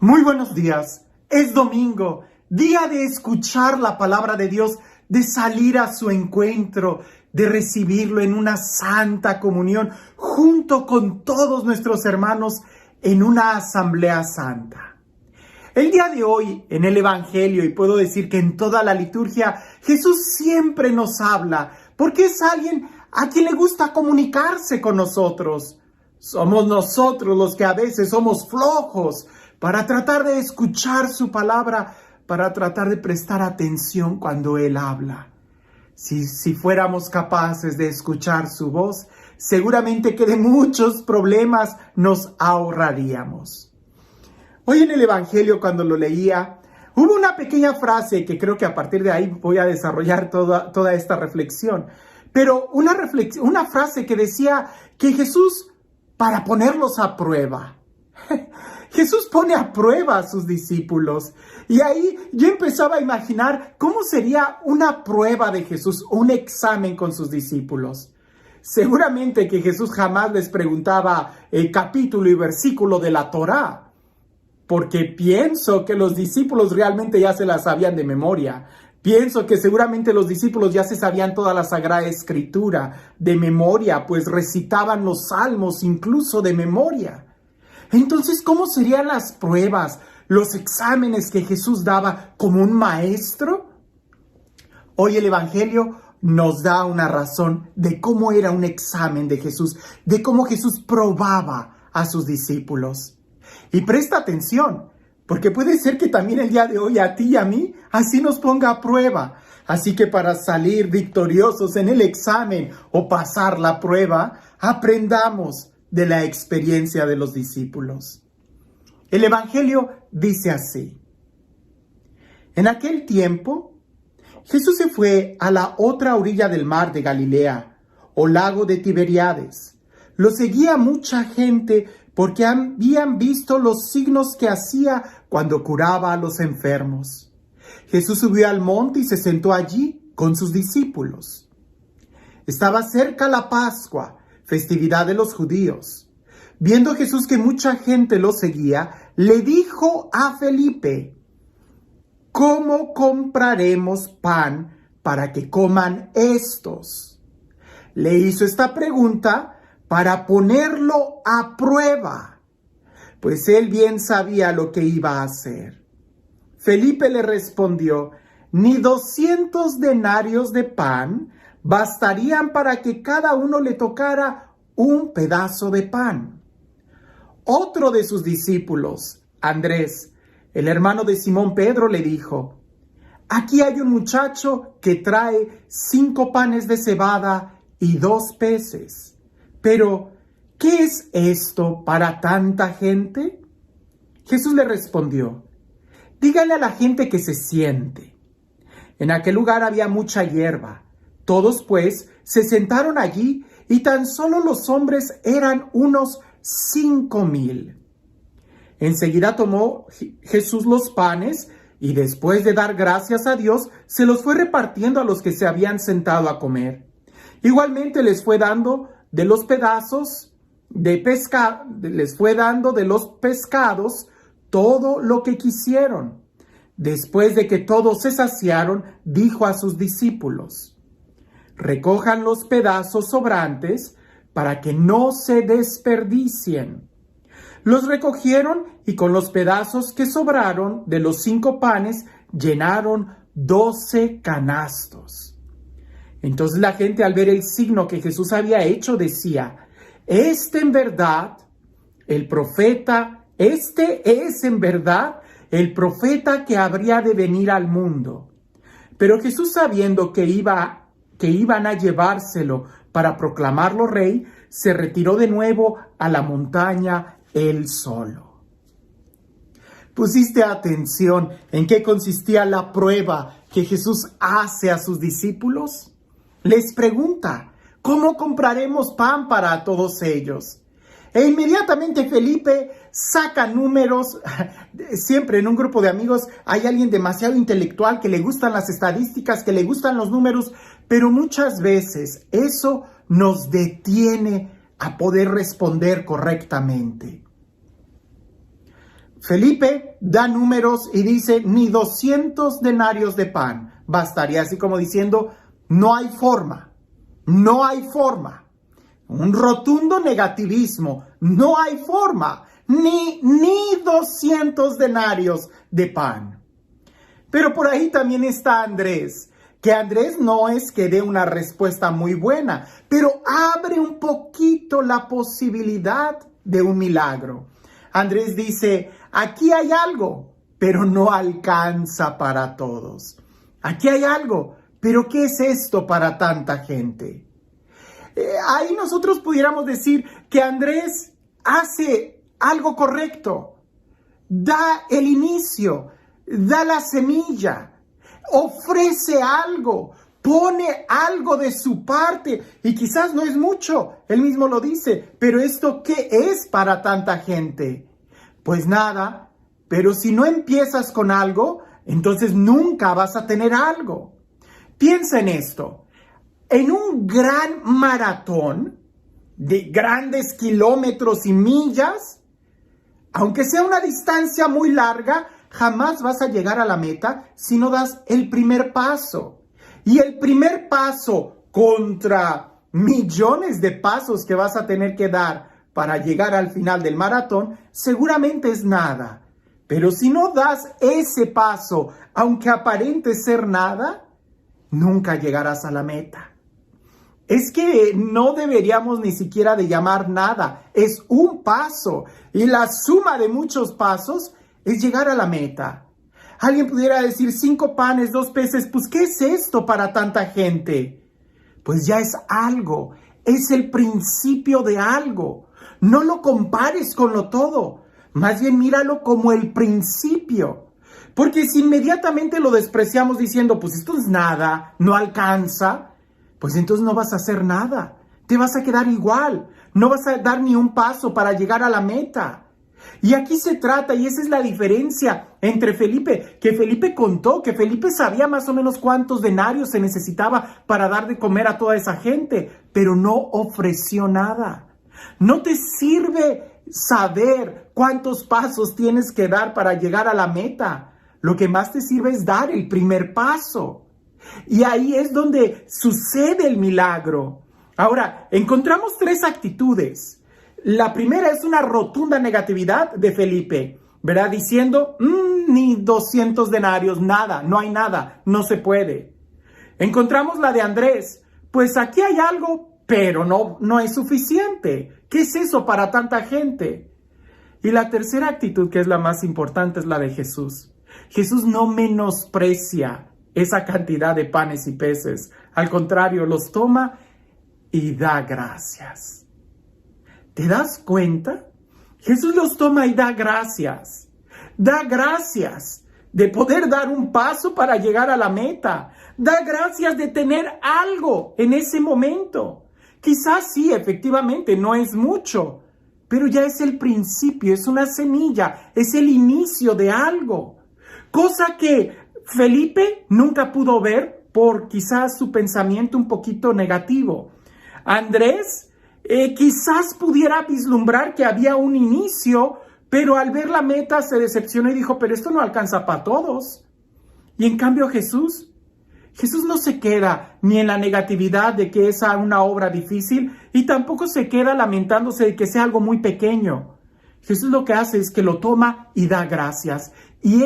Muy buenos días. Es domingo, día de escuchar la palabra de Dios, de salir a su encuentro, de recibirlo en una santa comunión junto con todos nuestros hermanos en una asamblea santa. El día de hoy, en el Evangelio, y puedo decir que en toda la liturgia, Jesús siempre nos habla, porque es alguien a quien le gusta comunicarse con nosotros. Somos nosotros los que a veces somos flojos para tratar de escuchar su palabra, para tratar de prestar atención cuando Él habla. Si fuéramos capaces de escuchar su voz, seguramente que de muchos problemas nos ahorraríamos. Hoy en el Evangelio, cuando lo leía, hubo una pequeña frase que creo que a partir de ahí voy a desarrollar toda esta reflexión. Pero una frase que decía que Jesús, para ponerlos a prueba, Jesús pone a prueba a sus discípulos. Y ahí yo empezaba a imaginar cómo sería una prueba de Jesús, un examen con sus discípulos. Seguramente que Jesús jamás les preguntaba el capítulo y versículo de la Torá, porque pienso que los discípulos realmente ya se la sabían de memoria. Pienso que seguramente los discípulos ya se sabían toda la Sagrada Escritura de memoria, pues recitaban los salmos incluso de memoria. Entonces, ¿cómo serían las pruebas, los exámenes que Jesús daba como un maestro? Hoy el Evangelio nos da una razón de cómo era un examen de Jesús, de cómo Jesús probaba a sus discípulos. Y presta atención, porque puede ser que también el día de hoy a ti y a mí así nos ponga a prueba. Así que para salir victoriosos en el examen o pasar la prueba, aprendamos de la experiencia de los discípulos. El Evangelio dice así: en aquel tiempo, Jesús se fue a la otra orilla del mar de Galilea, o lago de Tiberíades. Lo seguía mucha gente porque habían visto los signos que hacía cuando curaba a los enfermos. Jesús subió al monte y se sentó allí con sus discípulos. Estaba cerca la Pascua, festividad de los judíos. Viendo Jesús que mucha gente lo seguía, le dijo a Felipe: ¿cómo compraremos pan para que coman estos? Le hizo esta pregunta para ponerlo a prueba, pues él bien sabía lo que iba a hacer. Felipe le respondió: ni 200 denarios de pan bastarían para que cada uno le tocara un pedazo de pan. Otro de sus discípulos, Andrés, el hermano de Simón Pedro, le dijo: aquí hay un muchacho que trae 5 panes de cebada y 2 peces. Pero, ¿qué es esto para tanta gente? Jesús le respondió: dígale a la gente que se siente. En aquel lugar había mucha hierba. Todos, pues, se sentaron allí y tan solo los hombres eran unos 5,000. Enseguida tomó Jesús los panes y después de dar gracias a Dios, se los fue repartiendo a los que se habían sentado a comer. Igualmente les fue dando de los pedazos de pescado, les fue dando de los pescados todo lo que quisieron. Después de que todos se saciaron, dijo a sus discípulos: recojan los pedazos sobrantes para que no se desperdicien. Los recogieron y con los pedazos que sobraron de los 5 panes llenaron 12 canastos. Entonces la gente, al ver el signo que Jesús había hecho, decía: este es en verdad el profeta que habría de venir al mundo. Pero Jesús, sabiendo que iban a llevárselo para proclamarlo rey, se retiró de nuevo a la montaña él solo. ¿Pusiste atención en qué consistía la prueba que Jesús hace a sus discípulos? Les pregunta: ¿cómo compraremos pan para todos ellos? E inmediatamente Felipe saca números. Siempre en un grupo de amigos hay alguien demasiado intelectual que le gustan las estadísticas, que le gustan los números, pero muchas veces eso nos detiene a poder responder correctamente. Felipe da números y dice, ni 200 denarios de pan bastaría, así como diciendo, no hay forma, no hay forma. Un rotundo negativismo, no hay forma, ni 200 denarios de pan. Pero por ahí también está Andrés, que Andrés no es que dé una respuesta muy buena, pero abre un poquito la posibilidad de un milagro. Andrés dice, aquí hay algo, pero no alcanza para todos. Aquí hay algo, pero ¿qué es esto para tanta gente? Ahí nosotros pudiéramos decir que Andrés hace algo correcto, da el inicio, da la semilla, ofrece algo, pone algo de su parte y quizás no es mucho, él mismo lo dice, pero ¿esto qué es para tanta gente? Pues nada, pero si no empiezas con algo, entonces nunca vas a tener algo. Piensa en esto. En un gran maratón de grandes kilómetros y millas, aunque sea una distancia muy larga, jamás vas a llegar a la meta si no das el primer paso. Y el primer paso contra millones de pasos que vas a tener que dar para llegar al final del maratón, seguramente es nada. Pero si no das ese paso, aunque aparente ser nada, nunca llegarás a la meta. Es que no deberíamos ni siquiera de llamar nada, es un paso y la suma de muchos pasos es llegar a la meta. Alguien pudiera decir 5 panes, 2 peces, pues ¿qué es esto para tanta gente? Pues ya es algo, es el principio de algo. No lo compares con lo todo, más bien míralo como el principio. Porque si inmediatamente lo despreciamos diciendo, pues esto es nada, no alcanza, pues entonces no vas a hacer nada, te vas a quedar igual, no vas a dar ni un paso para llegar a la meta. Y aquí se trata, y esa es la diferencia entre Felipe, que Felipe contó, que Felipe sabía más o menos cuántos denarios se necesitaba para dar de comer a toda esa gente, pero no ofreció nada. No te sirve saber cuántos pasos tienes que dar para llegar a la meta. Lo que más te sirve es dar el primer paso. Y ahí es donde sucede el milagro. Ahora, encontramos 3 actitudes. La primera es una rotunda negatividad de Felipe, ¿verdad? Diciendo, ni 200 denarios, nada, no hay nada, no se puede. Encontramos la de Andrés, pues aquí hay algo, pero no es suficiente. ¿Qué es eso para tanta gente? Y la tercera actitud, que es la más importante, es la de Jesús. Jesús no menosprecia esa cantidad de panes y peces. Al contrario, los toma y da gracias. ¿Te das cuenta? Jesús los toma y da gracias. Da gracias de poder dar un paso para llegar a la meta. Da gracias de tener algo en ese momento. Quizás sí, efectivamente, no es mucho, pero ya es el principio, es una semilla, es el inicio de algo. Cosa que Felipe nunca pudo ver por quizás su pensamiento un poquito negativo. Andrés quizás pudiera vislumbrar que había un inicio, pero al ver la meta se decepcionó y dijo, pero esto no alcanza para todos. Y en cambio Jesús no se queda ni en la negatividad de que es una obra difícil y tampoco se queda lamentándose de que sea algo muy pequeño. Jesús lo que hace es que lo toma y da gracias. Y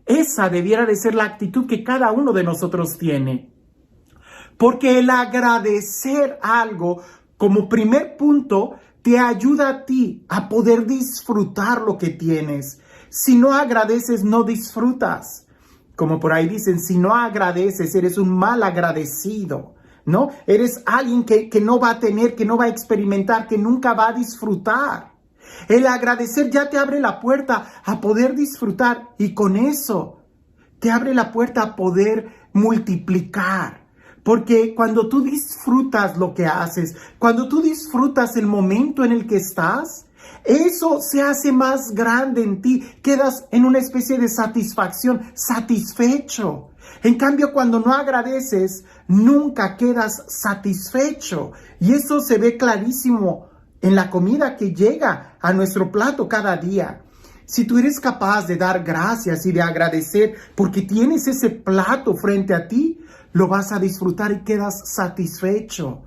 esa debiera de ser la actitud que cada uno de nosotros tiene. Porque el agradecer algo como primer punto te ayuda a ti a poder disfrutar lo que tienes. Si no agradeces, no disfrutas. Como por ahí dicen, si no agradeces, eres un mal agradecido, ¿no? Eres alguien que no va a tener, que no va a experimentar, que nunca va a disfrutar. El agradecer ya te abre la puerta a poder disfrutar y con eso te abre la puerta a poder multiplicar. Porque cuando tú disfrutas lo que haces, cuando tú disfrutas el momento en el que estás, eso se hace más grande en ti. Quedas en una especie de satisfacción, satisfecho. En cambio, cuando no agradeces, nunca quedas satisfecho. Y eso se ve clarísimo en la comida que llega a nuestro plato cada día. Si tú eres capaz de dar gracias y de agradecer porque tienes ese plato frente a ti, lo vas a disfrutar y quedas satisfecho.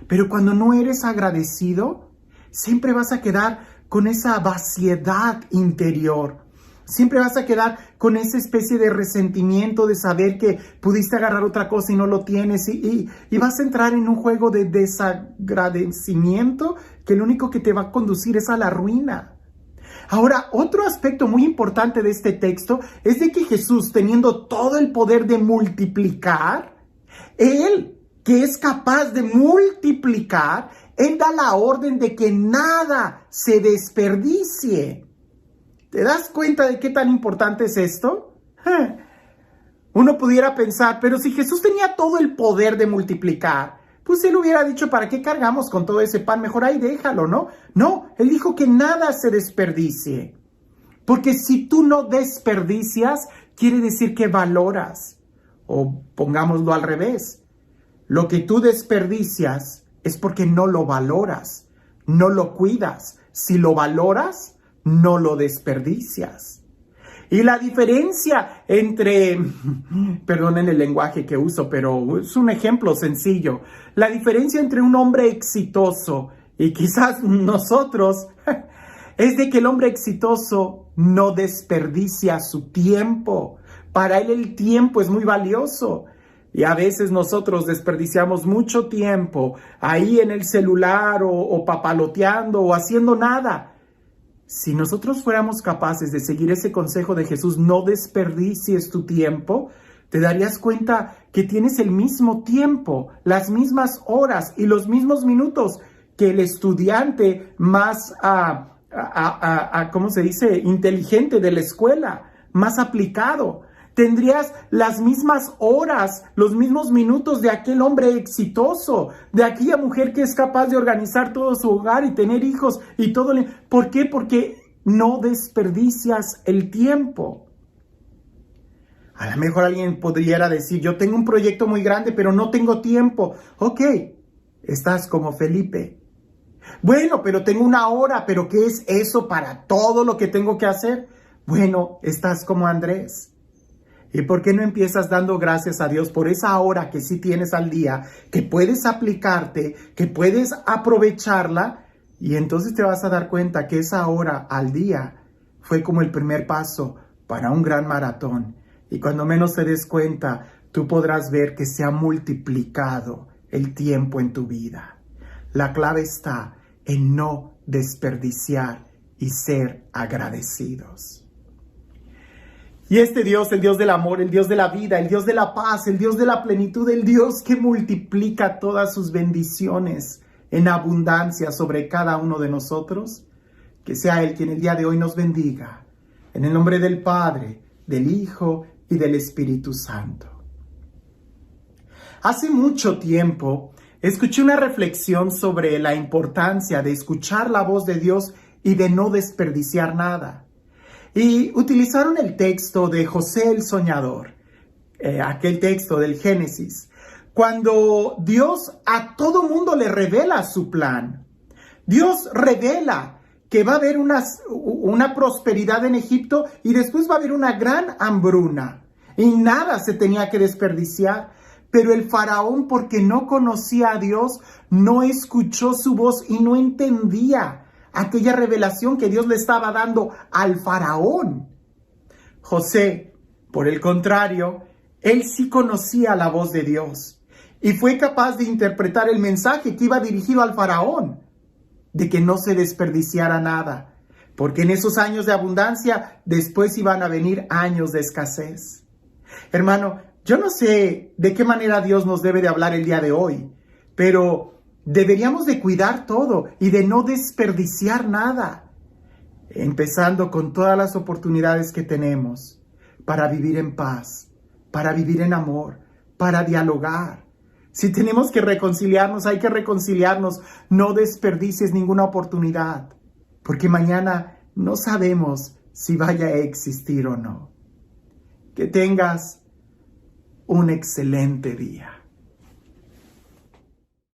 Pero cuando no eres agradecido, siempre vas a quedar con esa vaciedad interior. Siempre vas a quedar con esa especie de resentimiento de saber que pudiste agarrar otra cosa y no lo tienes. Y vas a entrar en un juego de desagradecimiento que lo único que te va a conducir es a la ruina. Ahora, otro aspecto muy importante de este texto es de que Jesús, teniendo todo el poder de multiplicar, Él, que es capaz de multiplicar, Él da la orden de que nada se desperdicie. ¿Te das cuenta de qué tan importante es esto? Uno pudiera pensar, pero si Jesús tenía todo el poder de multiplicar, pues Él hubiera dicho, ¿para qué cargamos con todo ese pan? Mejor ahí déjalo, ¿no? No, Él dijo que nada se desperdicie. Porque si tú no desperdicias, quiere decir que valoras. O pongámoslo al revés. Lo que tú desperdicias es porque no lo valoras, no lo cuidas. Si lo valoras, no lo desperdicias. Y la diferencia entre, perdonen el lenguaje que uso, pero es un ejemplo sencillo. La diferencia entre un hombre exitoso y quizás nosotros es de que el hombre exitoso no desperdicia su tiempo. Para él el tiempo es muy valioso. Y a veces nosotros desperdiciamos mucho tiempo ahí en el celular o papaloteando o haciendo nada. Si nosotros fuéramos capaces de seguir ese consejo de Jesús, no desperdicies tu tiempo, te darías cuenta que tienes el mismo tiempo, las mismas horas y los mismos minutos que el estudiante más, ¿cómo se dice?, inteligente de la escuela, más aplicado. Tendrías las mismas horas, los mismos minutos de aquel hombre exitoso, de aquella mujer que es capaz de organizar todo su hogar y tener hijos y todo. ¿Por qué? Porque no desperdicias el tiempo. A lo mejor alguien podría decir, yo tengo un proyecto muy grande, pero no tengo tiempo. Ok, estás como Felipe. Bueno, pero tengo una hora, pero ¿qué es eso para todo lo que tengo que hacer? Bueno, estás como Andrés. ¿Y por qué no empiezas dando gracias a Dios por esa hora que sí tienes al día, que puedes aplicarte, que puedes aprovecharla? Y entonces te vas a dar cuenta que esa hora al día fue como el primer paso para un gran maratón. Y cuando menos te des cuenta, tú podrás ver que se ha multiplicado el tiempo en tu vida. La clave está en no desperdiciar y ser agradecidos. Y este Dios, el Dios del amor, el Dios de la vida, el Dios de la paz, el Dios de la plenitud, el Dios que multiplica todas sus bendiciones en abundancia sobre cada uno de nosotros, que sea Él quien el día de hoy nos bendiga. En el nombre del Padre, del Hijo y del Espíritu Santo. Hace mucho tiempo escuché una reflexión sobre la importancia de escuchar la voz de Dios y de no desperdiciar nada. Y utilizaron el texto de José el Soñador, aquel texto del Génesis, cuando Dios a todo mundo le revela su plan. Dios revela que va a haber una prosperidad en Egipto y después va a haber una gran hambruna y nada se tenía que desperdiciar. Pero el faraón, porque no conocía a Dios, no escuchó su voz y no entendía aquella revelación que Dios le estaba dando al faraón. José, por el contrario, él sí conocía la voz de Dios y fue capaz de interpretar el mensaje que iba dirigido al faraón, de que no se desperdiciara nada, porque en esos años de abundancia después iban a venir años de escasez. Hermano, yo no sé de qué manera Dios nos debe de hablar el día de hoy, pero deberíamos de cuidar todo y de no desperdiciar nada, empezando con todas las oportunidades que tenemos para vivir en paz, para vivir en amor, para dialogar. Si tenemos que reconciliarnos, hay que reconciliarnos. No desperdicies ninguna oportunidad, porque mañana no sabemos si vaya a existir o no. Que tengas un excelente día.